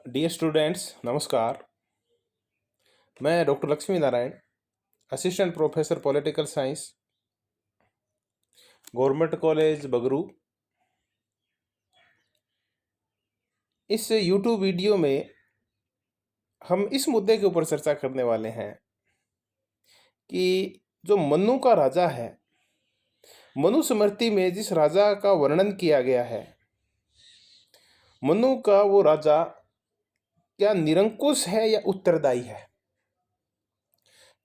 Dear students, नमस्कार। मैं doctor Lakshmi Narayan, assistant professor political science, government college Bagru. इस यूट्यूब वीडियो में हम इस मुद्दे के ऊपर चर्चा करने वाले हैं कि जो मनु का राजा है, मनुस्मृति में जिस राजा का वर्णन किया गया है, मनु का वो राजा क्या निरंकुश है या उत्तरदायी है?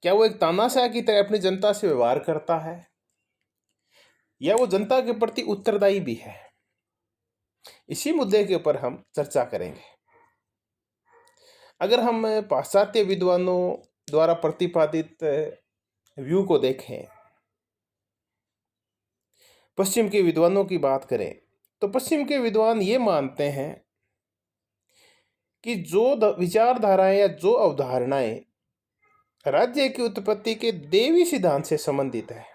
क्या वो एक तानाशाह की तरह अपनी जनता से व्यवहार करता है या वो जनता के प्रति उत्तरदायी भी है? इसी मुद्दे के ऊपर हम चर्चा करेंगे। अगर हम पाश्चात्य विद्वानों द्वारा प्रतिपादित व्यू को देखें, पश्चिम के विद्वानों की बात करें, तो पश्चिम के विद्वान ये मानते हैं कि जो विचारधाराएं या जो अवधारणाएं राज्य की उत्पत्ति के देवी सिद्धांत से संबंधित है,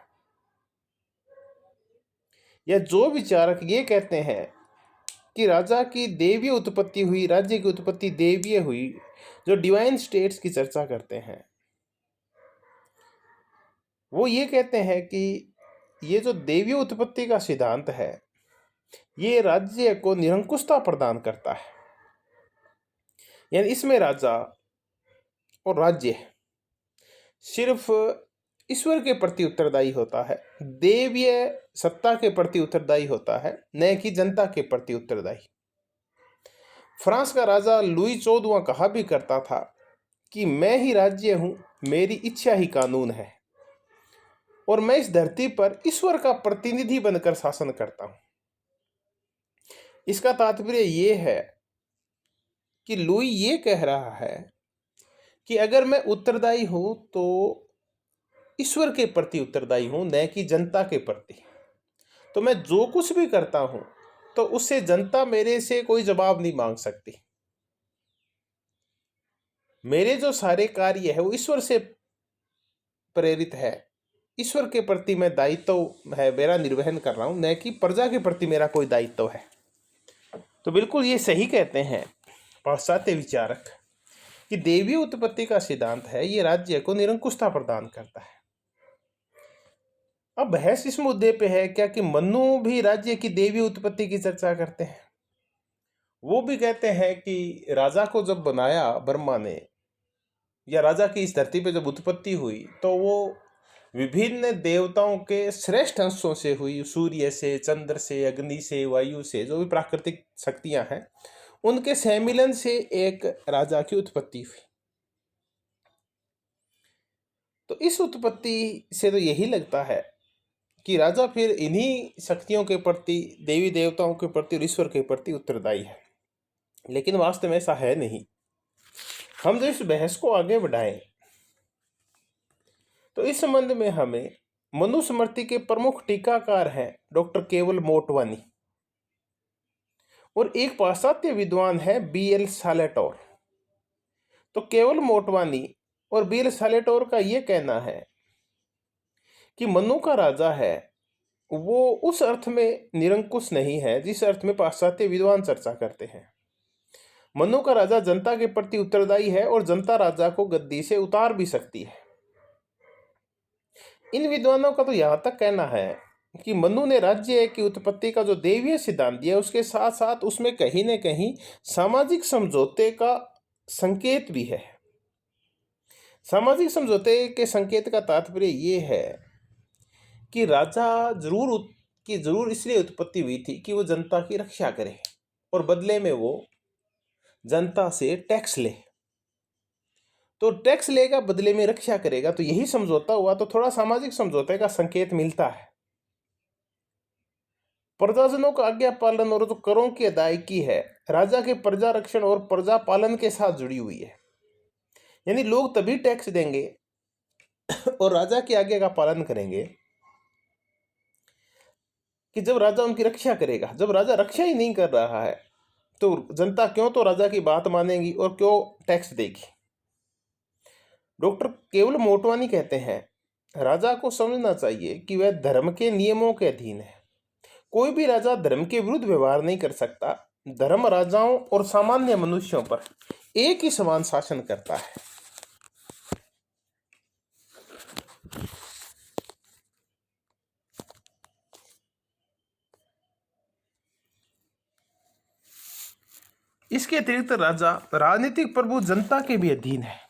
या जो विचारक ये कहते हैं कि राजा की देवीय उत्पत्ति हुई, राज्य की उत्पत्ति देवीय हुई, जो डिवाइन स्टेट्स की चर्चा करते हैं, वो ये कहते हैं कि ये जो देवीय उत्पत्ति का सिद्धांत है, ये राज्य को निरंकुशता प्रदान करता है। यानी इसमें राजा और राज्य सिर्फ ईश्वर के प्रति उत्तरदायी होता है, देवीय सत्ता के प्रति उत्तरदायी होता है, न कि जनता के प्रति उत्तरदायी। फ्रांस का राजा लुई 14वां कहा भी करता था कि मैं ही राज्य हूं, मेरी इच्छा ही कानून है, और मैं इस धरती पर ईश्वर का प्रतिनिधि बनकर शासन करता हूं। इसका तात्पर्य ये है कि लुई ये कह रहा है कि अगर मैं उत्तरदायी हूं तो ईश्वर के प्रति उत्तरदायी हूं, न कि जनता के प्रति। तो मैं जो कुछ भी करता हूं तो उससे जनता मेरे से कोई जवाब नहीं मांग सकती। मेरे जो सारे कार्य है वो ईश्वर से प्रेरित है, ईश्वर के प्रति मैं दायित्व है मेरा निर्वहन कर रहा हूं, न कि प्रजा के प्रति मेरा कोई दायित्व है। तो बिल्कुल ये सही कहते हैं पाश्चात्य विचारक कि देवीय उत्पत्ति का सिद्धांत है, ये राज्य को निरंकुशता प्रदान करता है। अब बहस इस मुद्दे पे है क्या कि मनु भी राज्य की देवीय उत्पत्ति की चर्चा करते हैं। वो भी कहते हैं कि राजा को जब बनाया ब्रह्मा ने, या राजा की इस धरती पे जब उत्पत्ति हुई, तो वो विभिन्न देवताओं के श्रेष्ठ अंशों से हुई, सूर्य से, चंद्र से, अग्नि से, वायु से, जो भी प्राकृतिक शक्तियां हैं, उनके सम्मिलन से एक राजा की उत्पत्ति हुई। तो इस उत्पत्ति से तो यही लगता है कि राजा फिर इन्हीं शक्तियों के प्रति, देवी देवताओं के प्रति और ईश्वर के प्रति उत्तरदायी है। लेकिन वास्तव में ऐसा है नहीं। हम जो इस बहस को आगे बढ़ाएं तो इस संबंध में हमें मनुस्मृति के प्रमुख टीकाकार हैं डॉक्टर केवल मोटवानी, और एक पाश्चात्य विद्वान है B.L. सालेटोर। तो केवल मोटवानी और B.L. सालेटोर का यह कहना है कि मनु का राजा है वो उस अर्थ में निरंकुश नहीं है जिस अर्थ में पाश्चात्य विद्वान चर्चा करते हैं। मनु का राजा जनता के प्रति उत्तरदायी है और जनता राजा को गद्दी से उतार भी सकती है। इन विद्वानों का तो यहां तक कहना है कि मनु ने राज्य की उत्पत्ति का जो देवीय सिद्धांत दिया, उसके साथ साथ उसमें कहीं न कहीं सामाजिक समझौते का संकेत भी है। सामाजिक समझौते के संकेत का तात्पर्य ये है कि राजा जरूर इसलिए उत्पत्ति हुई थी कि वो जनता की रक्षा करे और बदले में वो जनता से टैक्स ले। तो टैक्स लेगा, बदले में रक्षा करेगा, तो यही समझौता हुआ। तो थोड़ा सामाजिक समझौते का संकेत मिलता है। प्रजाजनों का आज्ञा पालन और जो करों की अदायगी है, राजा के प्रजा रक्षण और प्रजा पालन के साथ जुड़ी हुई है। यानी लोग तभी टैक्स देंगे और राजा की आज्ञा का पालन करेंगे कि जब राजा उनकी रक्षा करेगा। जब राजा रक्षा ही नहीं कर रहा है तो जनता क्यों तो राजा की बात मानेगी और क्यों टैक्स देगी। डॉक्टर केवल मोटवानी कहते हैं राजा को समझना चाहिए कि वह धर्म के नियमों के अधीन है। कोई भी राजा धर्म के विरुद्ध व्यवहार नहीं कर सकता, धर्म राजाओं और सामान्य मनुष्यों पर एक ही समान शासन करता है। इसके अतिरिक्त राजा राजनीतिक प्रभु जनता के भी अधीन है।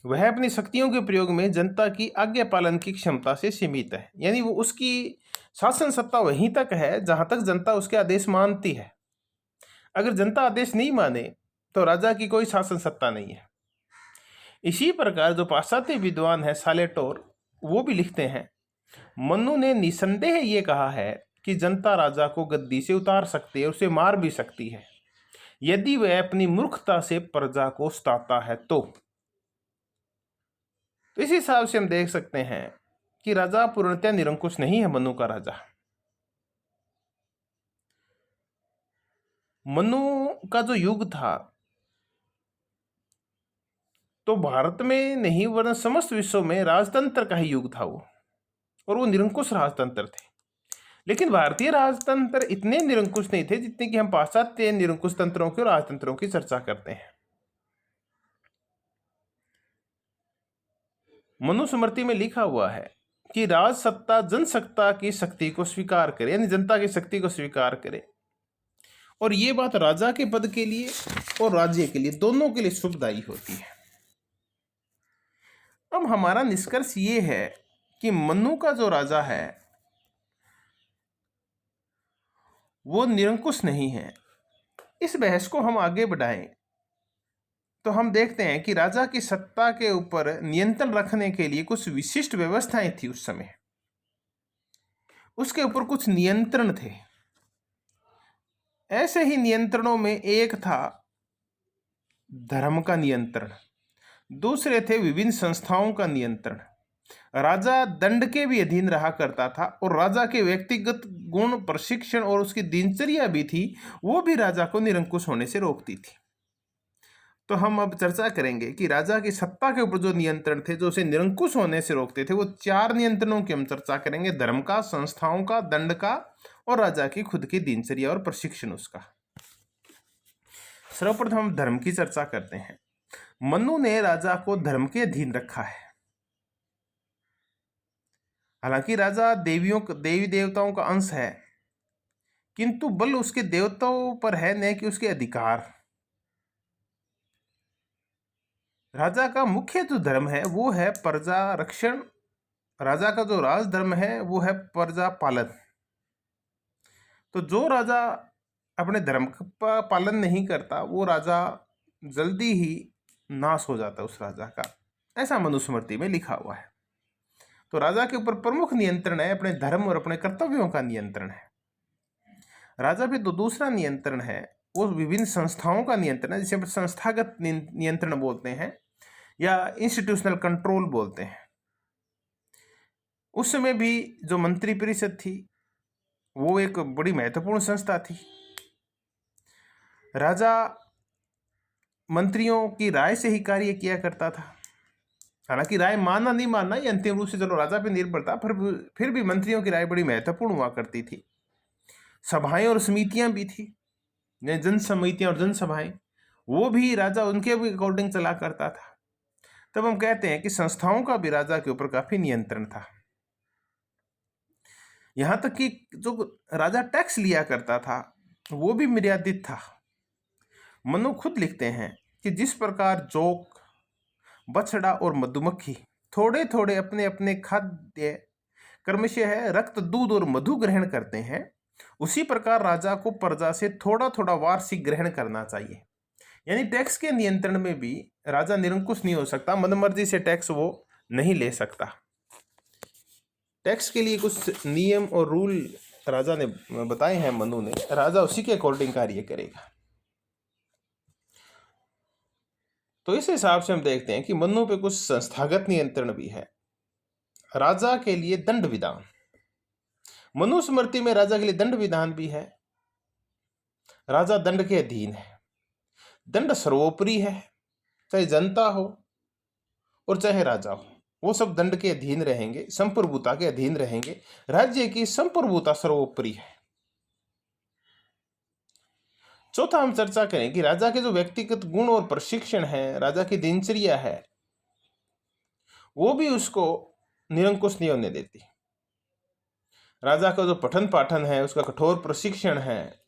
वह अपनी शक्तियों के प्रयोग में जनता की आज्ञा पालन की क्षमता से सीमित है, यानी वो उसकी शासन सत्ता वहीं तक है जहां तक जनता उसके आदेश मानती है। अगर जनता आदेश नहीं माने तो राजा की कोई शासन सत्ता नहीं है। इसी प्रकार जो पाश्चात्य विद्वान है सालेटोर, वो भी लिखते हैं, मनु ने निसंदेह ये कहा है कि जनता राजा को गद्दी से उतार सकती है, उसे मार भी सकती है यदि वह अपनी मूर्खता से प्रजा को सताता है। तो इस हिसाब से हम देख सकते हैं कि राजा पूर्णतः निरंकुश नहीं है। मनु का राजा, मनु का जो युग था तो भारत में नहीं वरन समस्त विश्व में राजतंत्र का ही युग था वो, और वो निरंकुश राजतंत्र थे। लेकिन भारतीय राजतंत्र इतने निरंकुश नहीं थे जितने कि हम पाश्चात्य निरंकुश तंत्रों के और राजतंत्रों की चर्चा करते हैं। मनुस्मृति में लिखा हुआ है कि राज सत्ता जनसत्ता की शक्ति को स्वीकार करे, यानी जनता की शक्ति को स्वीकार करे, और ये बात राजा के पद के लिए और राज्य के लिए, दोनों के लिए शुभदायी होती है। अब हमारा निष्कर्ष ये है कि मनु का जो राजा है वो निरंकुश नहीं है। इस बहस को हम आगे बढ़ाएं तो हम देखते हैं कि राजा की सत्ता के ऊपर नियंत्रण रखने के लिए कुछ विशिष्ट व्यवस्थाएं थी उस समय। उसके ऊपर कुछ नियंत्रण थे। ऐसे ही नियंत्रणों में एक था धर्म का नियंत्रण, दूसरे थे विभिन्न संस्थाओं का नियंत्रण। राजा दंड के भी अधीन रहा करता था, और राजा के व्यक्तिगत गुण, प्रशिक्षण और उसकी दिनचर्या भी थी, वो भी राजा को निरंकुश होने से रोकती थी। तो हम अब चर्चा करेंगे कि राजा की सत्ता के ऊपर जो नियंत्रण थे जो उसे निरंकुश होने से रोकते थे, वो 4 नियंत्रणों की हम चर्चा करेंगे: धर्म का, संस्थाओं का, दंड का और राजा की खुद की दिनचर्या और प्रशिक्षण उसका। सर्वप्रथम हम धर्म की चर्चा करते हैं। मनु ने राजा को धर्म के अधीन रखा है। हालांकि राजा देवी देवताओं का अंश है, किंतु बल उसके देवताओं पर है, न कि उसके अधिकार। राजा का मुख्य जो धर्म है वो है प्रजा रक्षण। राजा का जो राज धर्म है वो है प्रजा पालन। तो जो राजा अपने धर्म का पालन नहीं करता वो राजा जल्दी ही नाश हो जाता है उस राजा का, ऐसा मनुस्मृति में लिखा हुआ है। तो राजा के ऊपर प्रमुख नियंत्रण है अपने धर्म और अपने कर्तव्यों का नियंत्रण है। राजा पे तो दूसरा नियंत्रण है वो विभिन्न संस्थाओं का नियंत्रण है, जिसे हम संस्थागत नियंत्रण बोलते हैं या इंस्टीट्यूशनल कंट्रोल बोलते हैं। उस समय भी जो मंत्री परिषद थी वो एक बड़ी महत्वपूर्ण संस्था थी। राजा मंत्रियों की राय से ही कार्य किया करता था। हालांकि राय मानना नहीं मानना ये अंतिम रूप से चलो राजा पे निर्भर था, पर फिर भी मंत्रियों की राय बड़ी महत्वपूर्ण हुआ करती थी। सभाएं और समितियां भी थी, जन समितियां और जनसभाएं, वो भी राजा उनके भी अकॉर्डिंग चला करता था। तब हम कहते हैं कि संस्थाओं का भी राजा के ऊपर काफी नियंत्रण था। यहां तक कि जो राजा टैक्स लिया करता था वो भी मर्यादित था। मनु खुद लिखते हैं कि जिस प्रकार जोक, बछड़ा और मधुमक्खी थोड़े थोड़े अपने अपने खाद्य क्रमशः है रक्त, दूध और मधु ग्रहण करते हैं, उसी प्रकार राजा को प्रजा से थोड़ा थोड़ा वार्षिक ग्रहण करना चाहिए। यानी टैक्स के नियंत्रण में भी राजा निरंकुश नहीं हो सकता, मनमर्जी से टैक्स वो नहीं ले सकता। टैक्स के लिए कुछ नियम और रूल राजा ने बताए हैं मनु ने, राजा उसी के अकॉर्डिंग कार्य करेगा। तो इस हिसाब से हम देखते हैं कि मनु पे कुछ संस्थागत नियंत्रण भी है। राजा के लिए दंड विधान, मनुस्मृति में राजा के लिए दंड विधान भी है। राजा दंड के अधीन है, दंड सर्वोपरि है, चाहे जनता हो और चाहे राजा हो, वो सब दंड के अधीन रहेंगे, संप्रभुता के अधीन रहेंगे। राज्य की संप्रभुता सर्वोपरि है। चौथा हम चर्चा करें कि राजा के जो व्यक्तिगत गुण और प्रशिक्षण है, राजा की दिनचर्या है, वो भी उसको निरंकुश नहीं होने देती। राजा का जो पठन पाठन है, उसका कठोर प्रशिक्षण है,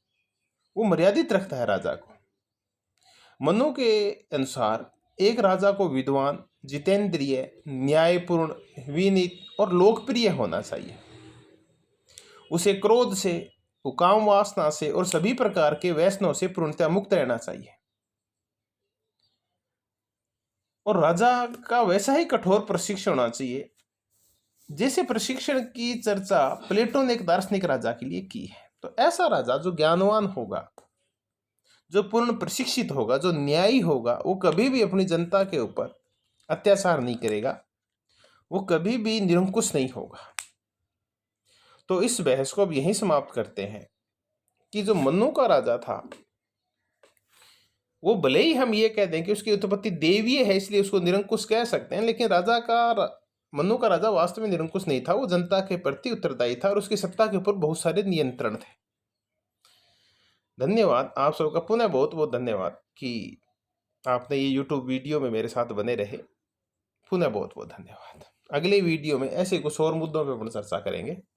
वो मर्यादित रखता है राजा को। मनु के अनुसार एक राजा को विद्वान, जितेंद्रिय, न्यायपूर्ण, विनीत और लोकप्रिय होना चाहिए। उसे क्रोध से, काम वासना से और सभी प्रकार के व्यसनों से पूर्णतः मुक्त रहना चाहिए। और राजा का वैसा ही कठोर प्रशिक्षण होना चाहिए जैसे प्रशिक्षण की चर्चा प्लेटो ने एक दार्शनिक राजा के लिए की है। तो ऐसा राजा जो ज्ञानवान होगा, जो पूर्ण प्रशिक्षित होगा, जो न्यायी होगा, वो कभी भी अपनी जनता के ऊपर अत्याचार नहीं करेगा, वो कभी भी निरंकुश नहीं होगा। तो इस बहस को अब यहीं समाप्त करते हैं कि जो मनु का राजा था, वो भले ही हम ये कह दें कि उसकी उत्पत्ति देवीय है इसलिए उसको निरंकुश कह सकते हैं, लेकिन मनु का राजा वास्तव में निरंकुश नहीं था। वो जनता के प्रति उत्तरदायी था और उसकी सत्ता के ऊपर बहुत सारे नियंत्रण थे। धन्यवाद आप सबका, पुनः बहुत बहुत धन्यवाद कि आपने ये YouTube वीडियो में मेरे साथ बने रहे। पुनः बहुत बहुत धन्यवाद। अगले वीडियो में ऐसे कुछ और मुद्दों पर अपन चर्चा करेंगे।